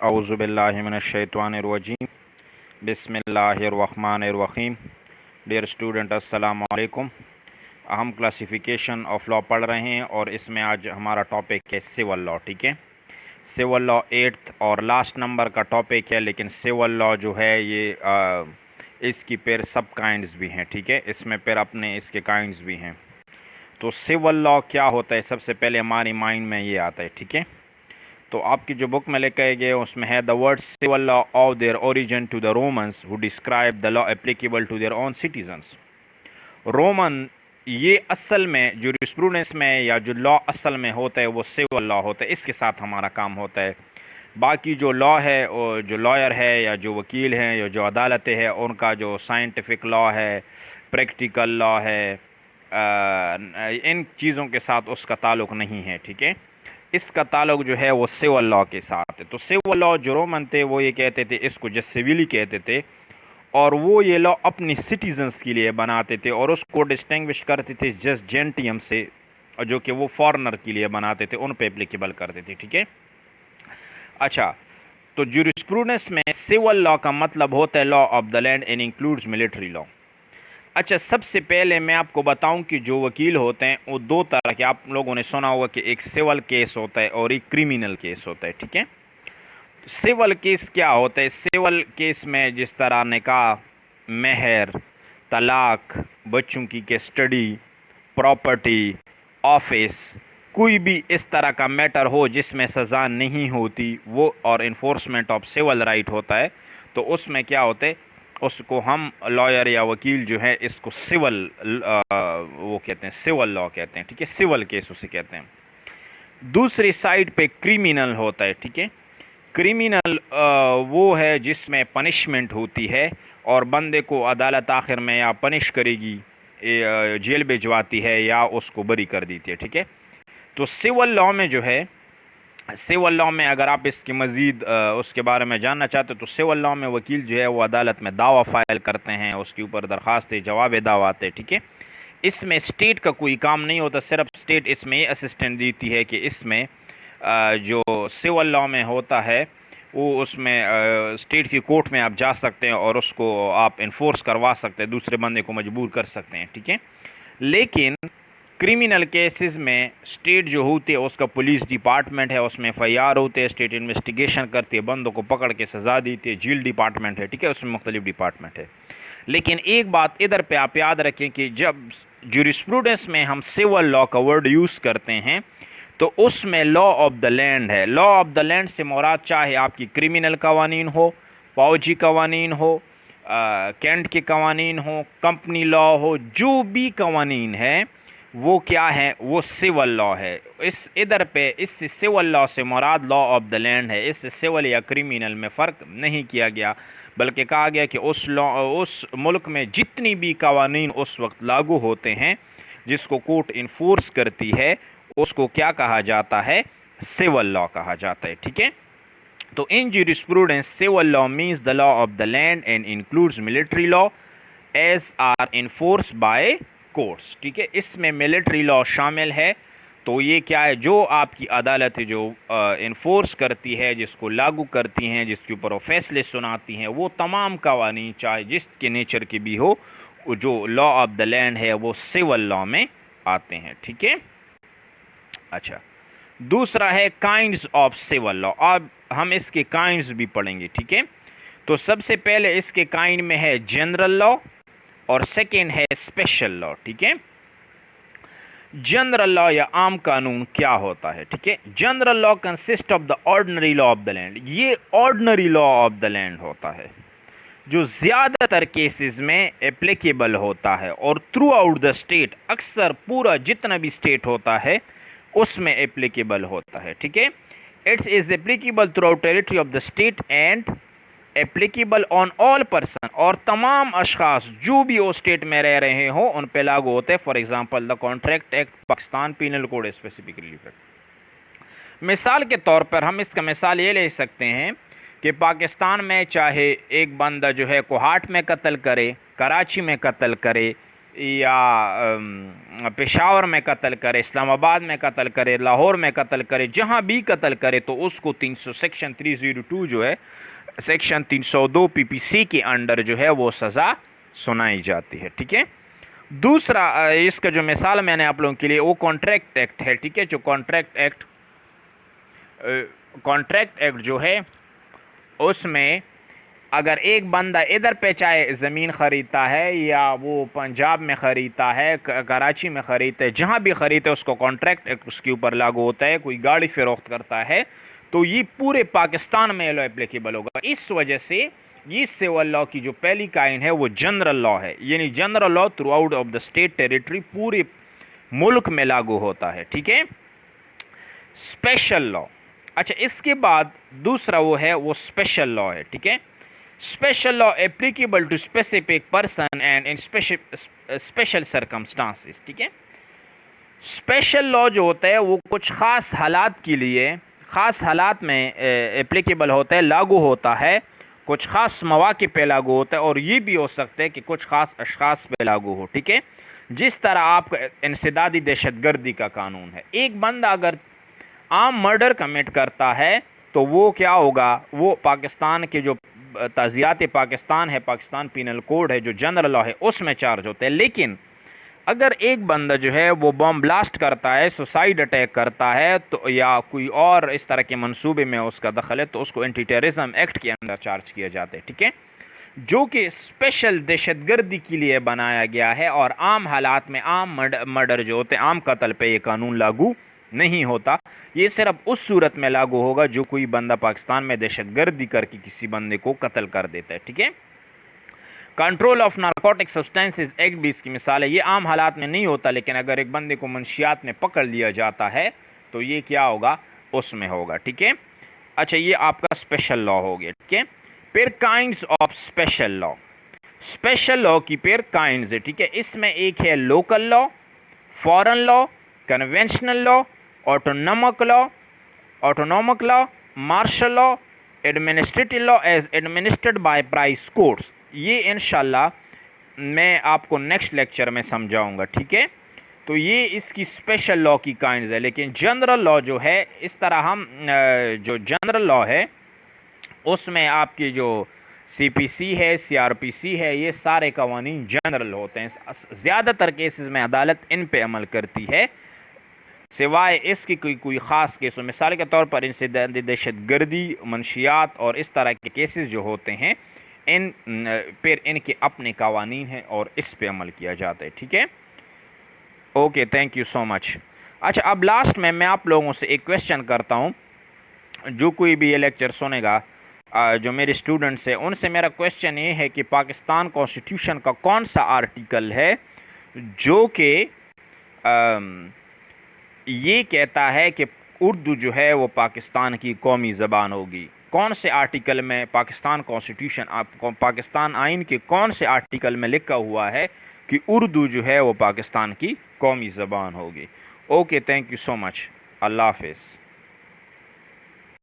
औज़ुबिल्लाहि मिनश्शैतानिर्रजीम बिस्मिल्लाहिर्रहमानिर्रहीम। Dear student, अस्सलाम वालेकुम। हम क्लासिफिकेशन ऑफ लॉ पढ़ रहे हैं और इसमें आज हमारा टॉपिक है सिविल लॉ। ठीक है, सिविल लॉ 8th और लास्ट नंबर का टॉपिक है, लेकिन सिविल लॉ जो है ये इसकी फिर सब काइंड्स भी हैं। ठीक है, इसमें फिर अपने इसके काइंड्स भी हैं। तो सिविल लॉ क्या होता है, सबसे पहले हमारी माइंड में ये आता है। ठीक है, तो आपकी जो बुक में लिखे गए उसमें है the word civil law of their origin to the Romans who describe the law applicable to their own citizens. Roman ये असल में जूरिस्प्रूडेंस में या जो लॉ असल में होता है वो सिविल लॉ होता है, इसके साथ हमारा काम होता है। बाकी जो लॉ है और जो लॉयर है या जो वकील हैं या जो अदालतें हैं उनका जो साइंटिफिक लॉ है, प्रैक्टिकल लॉ है, इन चीज़ों के साथ उसका ताल्लुक़ नहीं है। ठीक है, इसका ताल्लुक जो है वो सिविल लॉ के साथ है। तो सिविल लॉ जो रोमन थे वो ये कहते थे, इसको जस्ट सिविली कहते थे, और वो ये लॉ अपनी सिटीजन्स के लिए बनाते थे और उसको डिस्टिंग्विश करते थे जस्ट जेंटियम से, जो कि वो फॉरेनर के लिए बनाते थे, उन पे एप्लीकेबल करते थे। ठीक है, अच्छा, तो जूरिस्प्रूडेंस में सिविल लॉ का मतलब होता है law of the land and includes military law. अच्छा, सबसे पहले मैं आपको बताऊं कि जो वकील होते हैं वो दो तरह के, आप लोगों ने सुना होगा कि एक सिविल केस होता है और एक क्रिमिनल केस होता है। ठीक है, सिविल केस क्या होता है? सिविल केस में जिस तरह निकाह, मेहर, तलाक, बच्चों की कस्टडी, प्रॉपर्टी, ऑफिस, कोई भी इस तरह का मैटर हो जिसमें सज़ा नहीं होती वो और इन्फोर्समेंट ऑफ सिविल राइट होता है, तो उसमें क्या होता है, उसको हम लॉयर या वकील जो है इसको सिविल वो कहते हैं, सिविल लॉ कहते हैं। ठीक है, सिविल केस उसे कहते हैं। दूसरी साइड पे क्रिमिनल होता है। ठीक है, क्रिमिनल वो है जिसमें पनिशमेंट होती है और बंदे को अदालत आखिर में या पनिश करेगी, जेल भिजवाती है या उसको बरी कर देती है। ठीक है, तो सिविल लॉ में जो है, सिविल लॉ में अगर आप इसकी मज़ीद उसके बारे में जानना चाहते हो तो सिविल लॉ में वकील जो है वो अदालत में दावा फाइल करते हैं, उसके ऊपर दरख्वास्त जवाब दावा आते हैं। ठीक है, इसमें स्टेट का कोई काम नहीं होता, सिर्फ स्टेट इसमें ये असिस्टेंट देती है कि इसमें जो सिविल लॉ में होता है वो उसमें स्टेट की कोर्ट में आप जा सकते हैं और उसको आप इन्फोर्स करवा सकते हैं, दूसरे बंदे को मजबूर कर सकते हैं। ठीक है, लेकिन क्रिमिनल केसेस में स्टेट जो होती है उसका पुलिस डिपार्टमेंट है, उसमें FIR होते हैं, स्टेट इन्वेस्टिगेशन करती है, बंदों को पकड़ के सज़ा देती है, जेल डिपार्टमेंट है। ठीक है, उसमें मुख्तलिफ डिपार्टमेंट है। लेकिन एक बात इधर पे आप याद रखें कि जब जूरिस्प्रूडेंस में हम सिविल लॉ का वर्ड यूज़ करते हैं तो उसमें लॉ ऑफ द लैंड है। लॉ ऑफ द लैंड से मुराद चाहे आपकी क्रिमिनल कवानीन हो, फौजी कवानीन हो, कैंट के कवानीन हो, कंपनी लॉ हो, जो भी कवानीन है वो क्या है, वो सिविल लॉ है। इस इधर पे इस सिविल लॉ से मुराद लॉ ऑफ द लैंड है। इस सिविल या क्रिमिनल में फ़र्क नहीं किया गया, बल्कि कहा गया कि उस मुल्क में जितनी भी कवानीन उस वक्त लागू होते हैं जिसको कोर्ट इन्फोर्स करती है उसको क्या कहा जाता है, सिविल लॉ कहा जाता है। ठीक है, तो in jurisprudence civil law means the law of the land and includes military law as are enforced by courts. ठीक है, इसमें मिलिट्री लॉ शामिल है। तो ये क्या है, जो आपकी अदालत जो इन्फोर्स करती है, जिसको लागू करती हैं, जिसके ऊपर वो फैसले सुनाती हैं, वो तमाम कवानीन चाहे जिसके नेचर के भी हो, जो लॉ ऑफ द लैंड है वो सिविल लॉ में आते हैं। ठीक है, अच्छा, दूसरा है काइंड्स ऑफ सिविल लॉ। अब हम इसके काइंड्स भी पढ़ेंगे। ठीक है, तो सबसे पहले इसके काइंड में है जनरल लॉ और सेकेंड है स्पेशल लॉ। ठीक है, जनरल लॉ या आम कानून क्या होता है? ठीक है, general law consist of the ordinary law of the land. ये ordinary law of the land होता है जो ज़्यादातर केसेस में एप्लीकेबल होता है और थ्रू आउट द स्टेट, अक्सर पूरा जितना भी स्टेट होता है उसमें एप्लीकेबल होता है। ठीक है, it's is applicable through out territory of the state and applicable on all person, और तमाम अशखास जो भी वो स्टेट में रह रहे हो उन पे लागू होते हैं। For example the contract act, Pakistan penal code specific relief act. मिसाल के तौर पर हम इसका मिसाल ये ले सकते हैं कि पाकिस्तान में चाहे एक बंदा जो है कोहाट में कत्ल करे, कराची में कत्ल करे या पेशावर में कत्ल करे, इस्लामाबाद में कत्ल करे, लाहौर में कत्ल करे, जहाँ भी कत्ल करे तो उसको 300 सेक्शन 302 जो है, सेक्शन 302 पीपीसी के अंडर जो है वो सज़ा सुनाई जाती है। ठीक है। दूसरा इसका जो मिसाल मैंने आप लोगों के लिए वो कॉन्ट्रैक्ट एक्ट है। ठीक है। जो कॉन्ट्रैक्ट एक्ट जो है उसमें अगर एक बंदा इधर पे चाहे ज़मीन ख़रीदता है या वो पंजाब में ख़रीदता है, कराची में ख़रीदता है, जहाँ भी ख़रीदता है उसको कॉन्ट्रैक्ट एक्ट उसके ऊपर लागू होता है। कोई गाड़ी फ़रोख्त करता है तो ये पूरे पाकिस्तान में लॉ एप्लीकेबल होगा। इस वजह से ये सिविल लॉ की जो पहली काइन है वो जनरल लॉ है, यानी general law through out of the state territory, पूरे मुल्क में लागू होता है। ठीक है। स्पेशल लॉ, अच्छा इसके बाद दूसरा वो है वो स्पेशल लॉ है। ठीक है। Special law applicable to specific person and in special circumstances. ठीक है। स्पेशल लॉ जो होता है वो कुछ ख़ास हालात के लिए, ख़ास हालात में एप्लीकेबल होता है, लागू होता है, कुछ ख़ास मौक़े पे लागू होता है, और ये भी हो सकता है कि कुछ ख़ास अशख़ास पे लागू हो। ठीक है। जिस तरह आपका इंसदादी दहशतगर्दी का कानून है, एक बंदा अगर आम मर्डर कमिट करता है तो वो क्या होगा, वो पाकिस्तान के जो ताज़ियात पाकिस्तान है, पाकिस्तान पीनल कोड है, जो जनरल लॉ है, उसमें चार्ज होते हैं। लेकिन अगर एक बंदा जो है वो बम ब्लास्ट करता है, सुसाइड अटैक करता है, तो या कोई और इस तरह के मंसूबे में उसका दखल है, तो उसको एंटी टेररिज्म एक्ट के अंदर चार्ज किया जाता है। ठीक है। जो कि स्पेशल दहशतगर्दी के लिए बनाया गया है, और आम हालात में आम मर्डर जो होते हैं, आम कत्ल पे ये कानून लागू नहीं होता। ये सिर्फ उस सूरत में लागू होगा जो कोई बंदा पाकिस्तान में दहशतगर्दी करके किसी बंदे को कत्ल कर देता है। ठीक है। Control of narcotic substances act भी इसकी मिसाल है। ये आम हालात में नहीं होता, लेकिन अगर एक बंदे को मंशियात में पकड़ लिया जाता है तो ये क्या होगा, उसमें होगा। ठीक है। अच्छा, ये आपका स्पेशल लॉ हो गया। ठीक है। फिर kinds of special law, special law की फिर काइंड्स है। ठीक है। इसमें एक है local law, foreign law, conventional law, autonomic law, martial law, administrative law as administered by price courts. ये इंशाल्लाह मैं आपको नेक्स्ट लेक्चर में समझाऊंगा। ठीक है। तो ये इसकी स्पेशल लॉ की काइंड्स है। लेकिन जनरल लॉ जो है, इस तरह हम जो जनरल लॉ है उसमें आपकी जो सीपीसी है, सीआरपीसी है, ये सारे कवानीन जनरल होते हैं। ज़्यादातर केसेस में अदालत इन पे अमल करती है, सिवाय इसकी कोई ख़ास केस हो। मिसाल के तौर पर इनसे दहशतगर्दी, मंशियात और इस तरह के केसेस जो होते हैं, इन फिर इनके अपने कवानीन हैं और इस पे अमल किया जाता है। ठीक है। Okay, thank you so much. अच्छा, अब लास्ट में मैं आप लोगों से एक क्वेश्चन करता हूँ। जो कोई भी ये लेक्चर सुनेगा, जो मेरे स्टूडेंट्स हैं, उनसे मेरा क्वेश्चन ये है कि पाकिस्तान कॉन्स्टिट्यूशन का कौन सा आर्टिकल है जो कि ये कहता है कि उर्दू जो है वो पाकिस्तान की कौमी ज़बान होगी। कौन से आर्टिकल में पाकिस्तान कॉन्स्टिट्यूशन, पाकिस्तान आइन के कौन से आर्टिकल में लिखा हुआ है कि उर्दू जो है वो पाकिस्तान की कौमी ज़बान होगी। Okay, thank you so much. अल्लाह हाफ़िज़।